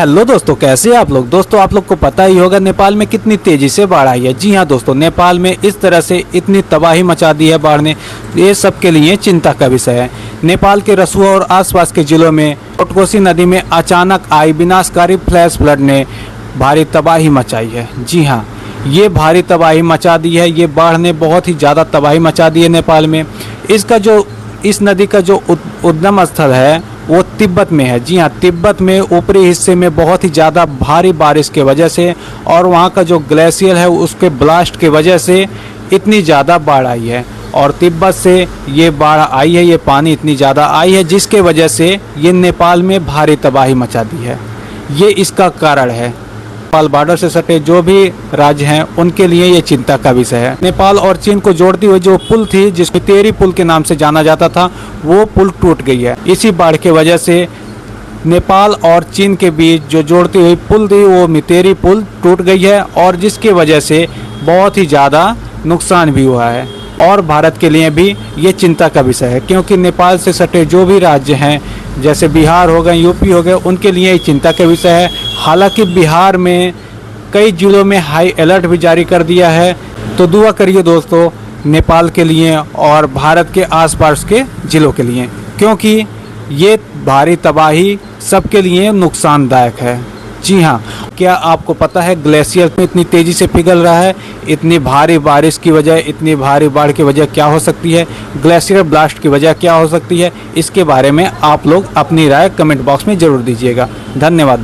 Hello दोस्तों, कैसे हैं आप लोग। दोस्तों, आप लोग को पता ही होगा नेपाल में कितनी तेजी से बाढ़ आई है। जी हाँ दोस्तों, नेपाल में इस तरह से इतनी तबाही मचा दी है बाढ़ ने, ये सबके लिए चिंता का विषय है। नेपाल के रसुआ और आसपास के जिलों में कोटकोसी नदी में अचानक आई विनाशकारी फ्लैश फ्लड ने भारी तबाही मचाई है। जी हाँ, ये भारी तबाही मचा दी है। ये बाढ़ ने बहुत ही ज़्यादा तबाही मचा दी है नेपाल में। इस नदी का जो उद्गम स्थल है वो तिब्बत में है। जी हाँ, तिब्बत में ऊपरी हिस्से में बहुत ही ज़्यादा भारी बारिश के वजह से और वहाँ का जो ग्लेशियर है उसके ब्लास्ट के वजह से इतनी ज़्यादा बाढ़ आई है। और तिब्बत से ये बाढ़ आई है, ये पानी इतनी ज़्यादा आई है जिसके वजह से ये नेपाल में भारी तबाही मचा दी है। ये इसका कारण है। नेपाल बॉर्डर से सटे जो भी राज्य हैं उनके लिए ये चिंता का विषय है। नेपाल और चीन को जोड़ती हुई जो पुल थी, जिसको मितेरी पुल के नाम से जाना जाता था, वो पुल टूट गई है। इसी बाढ़ के वजह से नेपाल और चीन के बीच जो जोड़ती हुई पुल थी वो मितेरी पुल टूट गई है और जिसकी वजह से बहुत ही ज़्यादा नुकसान भी हुआ है। और भारत के लिए भी ये चिंता का विषय है, क्योंकि नेपाल से सटे जो भी राज्य हैं जैसे बिहार हो गए, यूपी हो गए, उनके लिए ये चिंता का विषय है। हालांकि बिहार में कई जिलों में हाई अलर्ट भी जारी कर दिया है। तो दुआ करिए दोस्तों नेपाल के लिए और भारत के आसपास के जिलों के लिए, क्योंकि ये भारी तबाही सबके लिए नुकसानदायक है। जी हाँ, क्या आपको पता है ग्लेशियर में इतनी तेज़ी से पिघल रहा है? इतनी भारी बारिश की वजह, इतनी भारी बाढ़ की वजह क्या हो सकती है? ग्लेशियर ब्लास्ट की वजह क्या हो सकती है? इसके बारे में आप लोग अपनी राय कमेंट बॉक्स में ज़रूर दीजिएगा। धन्यवाद।